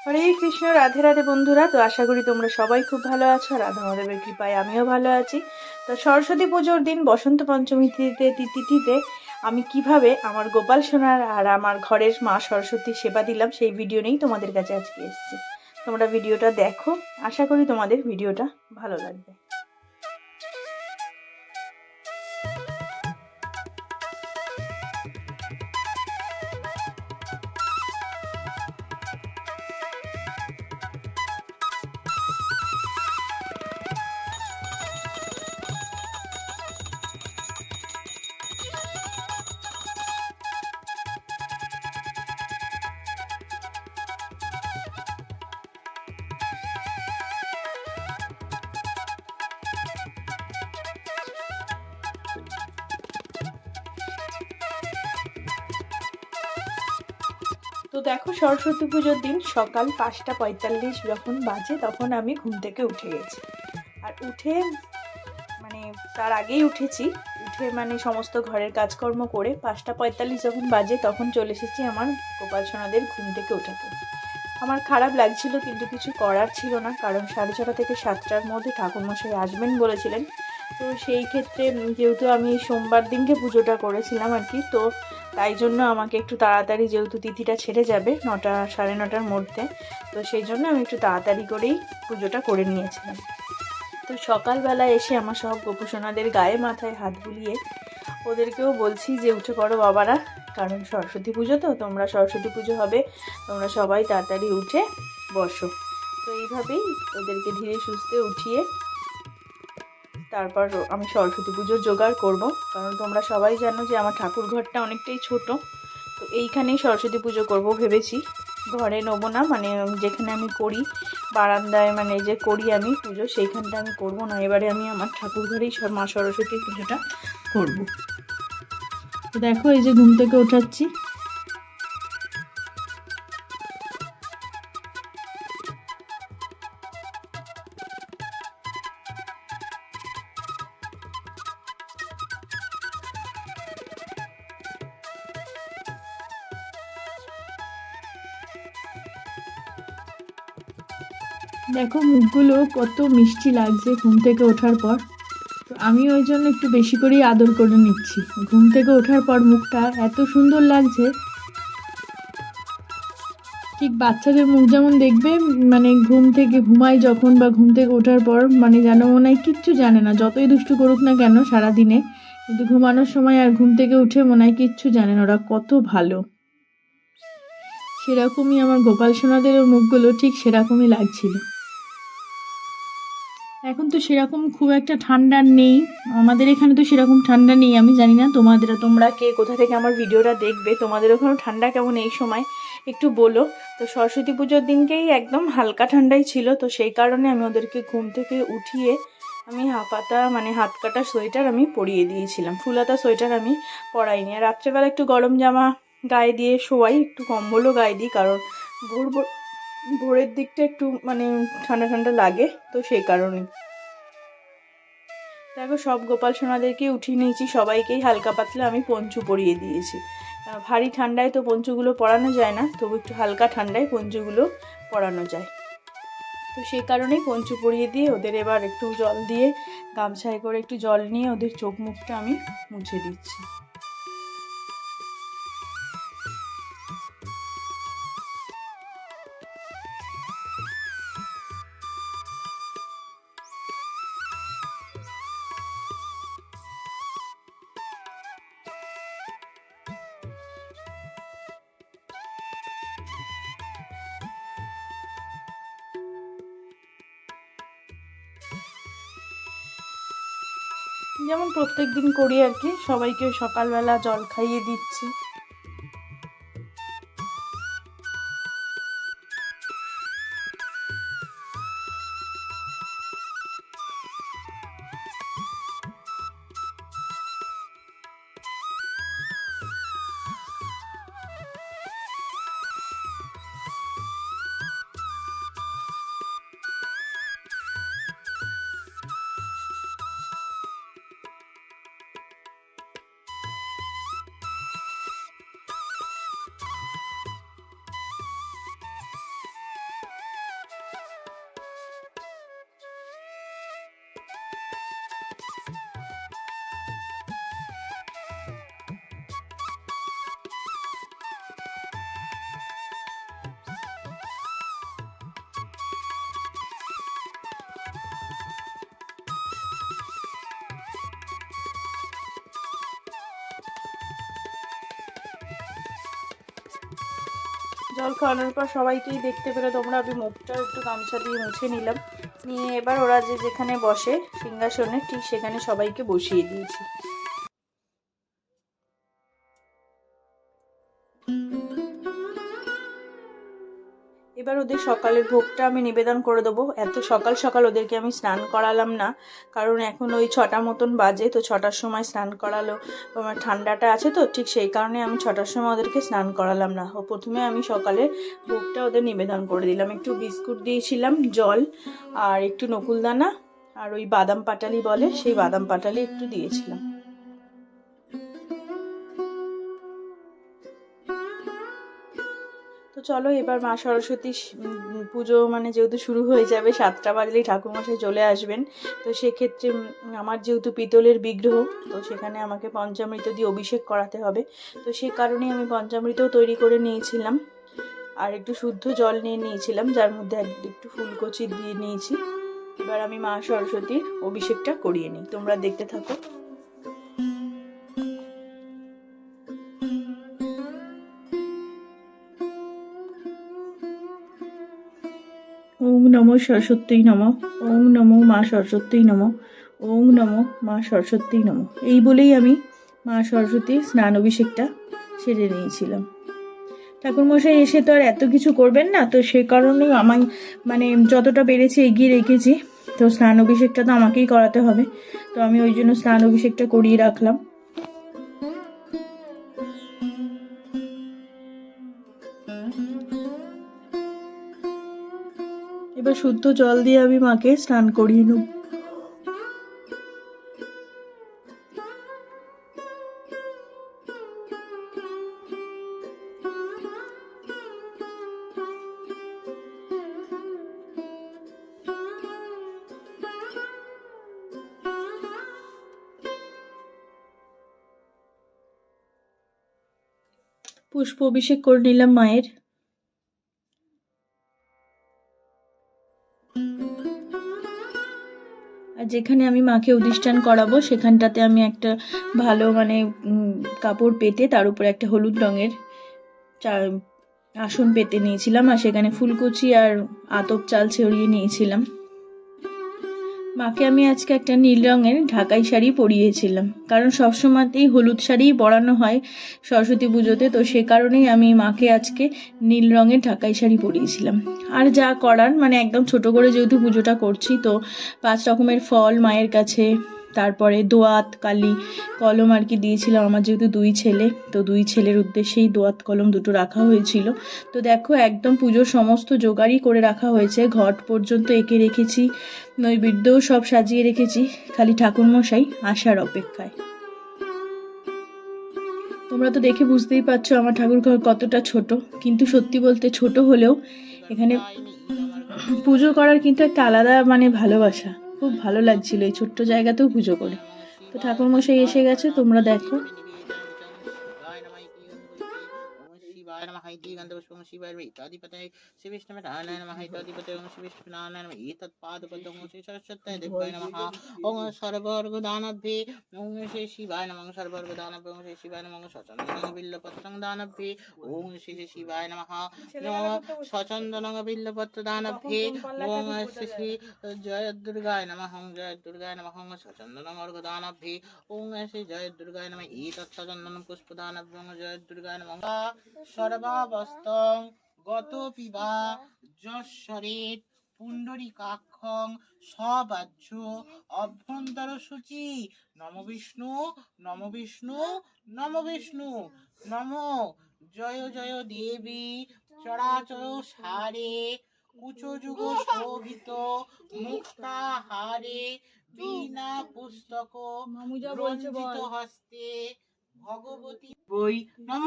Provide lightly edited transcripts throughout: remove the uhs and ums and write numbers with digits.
হরে কৃষ্ণ, রাধে রাধে বন্ধুরা। তো আশা করি তোমরা সবাই খুব ভালো আছো। রাধা মাধবের কৃপায় আমিও ভালো আছি। তো সরস্বতী পুজোর দিন বসন্ত পঞ্চমী তিথিতে আমি কিভাবে আমার গোপাল সোনার আর আমার ঘরের মা সরস্বতীর সেবা দিলাম সেই ভিডিও নিয়েই তোমাদের কাছে আজকে এসেছি। তোমরা ভিডিওটা দেখো, আশা করি তোমাদের ভিডিওটা ভালো লাগবে। তো দেখো, সরস্বতী পুজোর দিন সকাল 5:45 যখন বাজে তখন আমি ঘুম থেকে উঠে গেছি। আর উঠে মানে তার আগেই উঠেছি। উঠে সমস্ত ঘরের কাজকর্ম করে 5:45 যখন বাজে তখন চলে এসেছি আমার গোপাল সোনাদের ঘুম থেকে ওঠাতে। আমার খারাপ লাগছিল, কিন্তু কিছু করার ছিল না, কারণ 6:30 থেকে 7টার মধ্যে ঠাকুরমশাই আসবেন বলেছিলেন। তো সেই ক্ষেত্রে যেহেতু আমি সোমবার দিনকে পুজোটা করেছিলাম আর কি, তো তাই জন্য আমাকে একটু তাড়াতাড়ি, যেহেতু তিথিটা ছেড়ে যাবে 9টা 9:30টার মধ্যে, তো সেই জন্য আমি একটু তাড়াতাড়ি করেই পুজোটা করে নিয়েছিলাম। তো সকালবেলা এসে আমার সব গোপুসোনাদের গায়ে মাথায় হাত বুলিয়ে ওদেরকেও বলছি যে উঠে পড়ো বাবারা, কারণ সরস্বতী পুজো, তো তোমরা সরস্বতী পুজো হবে, তোমরা সবাই তাড়াতাড়ি উঠে বসো। তো এইভাবেই ওদেরকে ধীরে সুস্থে উঠিয়ে তারপর আমি সরস্বতী পুজোর জোগাড় করব। কারণ তোমরা সবাই জানো যে আমার ঠাকুর ঘরটা অনেকটাই ছোট, তো এইখানেই সরস্বতী পুজো করব ভেবেছি। ঘরে নেবো না, যেখানে আমি করি বারান্দায়, যে করি আমি পুজো, সেইখানটা আমি করব না। এবারে আমি আমার ঠাকুর ঘরেই মা সরস্বতীর পুজোটা করব। তো দেখো, এই যে ঘুম থেকে ওঠাচ্ছি। দেখো মুখগুলো কত মিষ্টি লাগছে ঘুম থেকে ওঠার পর। তো আমি ওই জন্য একটু বেশি করেই আদর করে নিচ্ছি। ঘুম থেকে ওঠার পর মুখটা এত সুন্দর লাগছে, ঠিক বাচ্চাদের মুখ যেমন দেখবে ঘুম থেকে ঘুমায় যখন, বা ঘুম থেকে ওঠার পর যেন মনে হয় কিচ্ছু জানে না, যতই দুষ্টু করুক না কেন সারাদিনে, কিন্তু ঘুমানোর সময় আর ঘুম থেকে উঠে মনে হয় কিচ্ছু জানে না, ওরা কত ভালো। সেরকমই আমার গোপাল সোনাদেরও মুখগুলো ঠিক সেরকমই লাগছিল। এখন তো সেরকম খুব একটা ঠান্ডা নেই, আমাদের এখানে তো সেরকম ঠান্ডা নেই। আমি জানি না তোমরা কে কোথা থেকে আমার ভিডিওটা দেখবে, তোমাদের ওখানে ঠান্ডা কেমন এই সময় একটু বলো। তো সরস্বতী পুজোর দিনকেই একদম হালকা ঠান্ডাই ছিল, তো সেই কারণে আমি ওদেরকে ঘুম থেকে উঠিয়ে আমি হাফাতা হাত কাটা সোয়েটার আমি পরিয়ে দিয়েছিলাম, ফুলাতা সোয়েটার আমি পরাইনি। আর রাত্রেবেলা একটু গরম জামা গায়ে দিয়ে শোয়াই, একটু কম্বলও গায়ে দিই, কারণ ভোরের দিকটা একটু ঠান্ডা ঠান্ডা লাগে, তো সেই কারণেই। দেখো, সব গোপাল সোনাদেরকে উঠিয়ে নিয়েছি, সবাইকেই হালকা পাতলা আমি পঞ্চু পরিয়ে দিয়েছি। ভারী ঠান্ডায় তো পঞ্চুগুলো পরানো যায় না, তবু একটু হালকা ঠান্ডায় পঞ্চুগুলো পরানো যায়। তো সেই কারণেই পঞ্চু পরিয়ে দিয়ে ওদের এবার একটু জল দিয়ে, গামছায় করে একটু জল নিয়ে ওদের চোখ মুখটা আমি মুছে দিচ্ছি। যেমন প্রত্যেক দিন করি আর কি, সবাইকে সকালবেলা জল খাইয়ে দিচ্ছি। জল খাওয়ানোর পর সবাইকেই দেখতে পেলে তোমরা, আমি মুখটাও একটু গামছা দিয়ে মুছে নিলাম, নিয়ে এবার ওরা যেখানে বসে সিংহাসনে ঠিক সেখানে সবাইকে বসিয়ে দিয়েছি। এবার ওদের সকালের ভোগটা আমি নিবেদন করে দেবো। এত সকাল সকাল ওদেরকে আমি স্নান করালাম না, কারণ এখন ওই 6টা মতন বাজে, তো 6টার সময় স্নান করালো আমার ঠান্ডাটা আছে, তো ঠিক সেই কারণে আমি 6টার সময় ওদেরকে স্নান করালাম না। ও প্রথমে আমি সকালে ভোগটা ওদের নিবেদন করে দিলাম। একটু বিস্কুট দিয়েছিলাম, জল আর একটু নকুলদানা আর ওই বাদাম পাটালি বলে সেই বাদাম পাটালি একটু দিয়েছিলাম। তো চলো এবার মা সরস্বতী পুজো মানে যেহেতু শুরু হয়ে যাবে, 7টা বাজলেই ঠাকুরমশাই চলে আসবেন, তো সেক্ষেত্রে আমার যেহেতু পিতলের বিগ্রহ, তো সেখানে আমাকে পঞ্চামৃত দিয়ে অভিষেক করাতে হবে, তো সেই কারণেই আমি পঞ্চামৃতও তৈরি করে নিয়েছিলাম আর একটু শুদ্ধ জল নিয়ে নিয়েছিলাম, যার মধ্যে একটু ফুলকচি দিয়ে নিয়েছি। এবার আমি মা সরস্বতীর অভিষেকটা করিয়ে নিই, তোমরা দেখতে থাকো। ওম নমো সরস্বতী নমঃ, ওম নমো মা সরস্বতী নমঃ, ওম নমো মা সরস্বতী নমঃ, এই বলেই আমি মা সরস্বতীর স্নান অভিষেকটা সেরে নিয়েছিলাম। ঠাকুরমশাই এসে তো আর এত কিছু করবেন না, তো সে কারণেই আমি মানে যতটা পেরেছি এগিয়ে রেখেছি, তো স্নান অভিষেকটা তো আমাকেই করাতে হবে, তো আমি ওই জন্য স্নান অভিষেকটা করিয়ে রাখলাম। এবার শুদ্ধ জল দিয়ে আমি মাকে স্নান করিয়ে নেব। পুষ্প অভিষেক করে নিলাম মায়ের। আর যেখানে আমি মাকে অধিষ্ঠান করাবো সেখানটাতে আমি একটা ভালো মানে কাপড় পেতে তার উপরে একটা হলুদ রঙের আসন পেতে নিয়েছিলাম, আর সেখানে ফুলকুচি আর আতপ চাল ছড়িয়ে নিয়েছিলাম। মাকে আমি আজকে একটা নীল রঙের ঢাকাই শাড়ি পরিয়েছিলাম, কারণ সবসময়তেই হলুদ শাড়িই পরানো হয় সরস্বতী পুজোতে, তো সে কারণেই আমি মাকে আজকে নীল রঙের ঢাকাই শাড়ি পরিয়েছিলাম। আর যা করার মানে একদম ছোট করে যেহেতু পুজোটা করছি, তো 5 রকমের ফল মায়ের কাছে, তারপরে দোয়াত কালি কলম আর কি দিয়েছিলাম, আমার যেহেতু 2 ছেলে, তো 2 ছেলের উদ্দেশ্যেই দোয়াত কলম দুটো রাখা হয়েছিল। তো দেখো একদম পুজোর সমস্ত জোগাড়ই করে রাখা হয়েছে, ঘট পর্যন্ত এঁকে রেখেছি, নৈবেদ্যও সব সাজিয়ে রেখেছি, খালি ঠাকুরমশাই আসার অপেক্ষায়। তোমরা তো দেখে বুঝতেই পারছো আমার ঠাকুর ঘর কতটা ছোট, কিন্তু সত্যি বলতে ছোট হলেও এখানে পুজো করার কিন্তু একটা আলাদা মানে ভালোবাসা, খুব ভালো লাগছিল এই ছোট্ট জায়গাতেও পুজো করে। তো ঠাকুরমশাই এসে গেছে, তোমরা দেখো। शिवाय नमः इति गन्धपुष्पं शिवाय इत्यादिपतये श्री विष्णुनारायणाय नमः इत्यादिपतये ओम श्री विष्णुनारायणाय नमः एतत्पादपद्मं श्री सरस्वत्यै देवाय नमः ओम सर्ववर्गदानभ्ये ओम श्री शिवाय नमः सर्ववर्गदानभ्ये ओम श्री शिवाय नमः सचन्दनं बिल्लपत्रं दानभ्ये ओम श्री शिवाय नमः सचन्दनं बिल्लपत्रदानभ्ये ओम श्री जय दुर्गाय नमः ओम जय दुर्गाय नमः ओम सचन्दनं अर्घदानभ्ये ओम श्री जय दुर्गाय नमः एतत्सचन्दनं पुष्पदानभ्ये ओम जय दुर्गाय नमः सर्वावस्थं गतोऽपि वा যশ্বরেত পুণ্ডরীকাক্ষং সবাহ্য অভ্যন্তরসূচি নম বিষ্ণু নম বিষ্ণু নম বিষ্ণু নম জয় জয় দেবী চরাচর সারে কুচযুগ শোভিত মুক্তাহারে বিনা পুস্তক রঞ্জিত হস্তে ভগবতী বই নম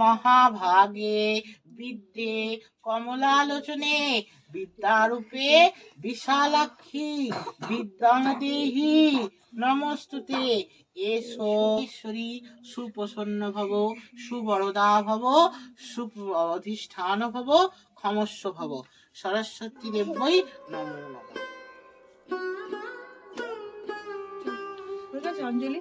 মহাভাগে বিদ্যে কমলালোচনে বিদ্যারূপে বিশালাক্ষী বিদ্যাং দেহি নমস্তুতে এসো ঈশ্বরী সুপ্রসন্ন ভব সুবরদা ভব সুঅধিষ্ঠান ভব ক্ষমস্ব ভব সরস্বতী দেবৈ নমো নমঃ। ঠিক আছে অঞ্জলি?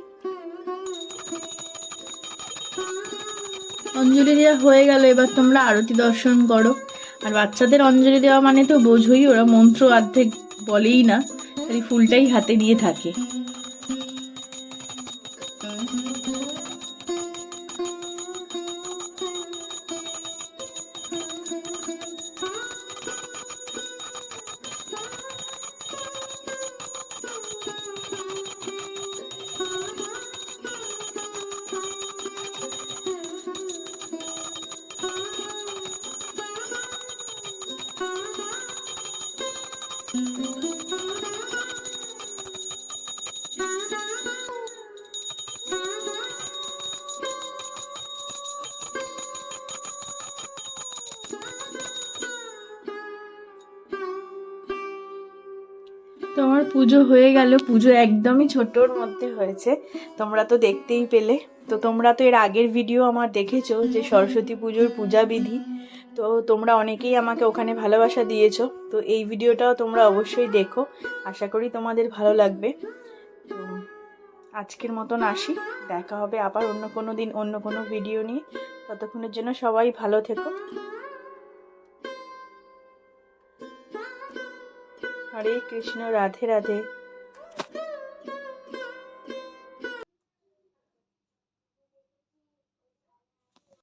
অঞ্জলি দেওয়া হয়ে গেল, এবার তোমরা আরতি দর্শন করো। আর বাচ্চাদের অঞ্জলি দেওয়া মানে তো বোঝোই, ওরা মন্ত্র অর্ধেক বলেই না, খালি ফুলটাই হাতে নিয়ে থাকে। তো আমার পুজো হয়ে গেল। পুজো একদমই ছোটোর মধ্যে হয়েছে, তোমরা তো দেখতেই পেলে। তো তোমরা তো এর আগের ভিডিও আমার দেখেছো যে সরস্বতী পুজোর পূজা বিধি, তো তোমরা অনেকেই আমাকে ওখানে ভালোবাসা দিয়েছো। তো এই ভিডিওটাও তোমরা অবশ্যই দেখো, আশা করি তোমাদের ভালো লাগবে। তো আজকের মতন আসি, দেখা হবে আবার অন্য কোনো দিন অন্য কোনো ভিডিও নিয়ে। ততক্ষণের জন্য সবাই ভালো থেকো। হরে কৃষ্ণ, রাধে রাধে।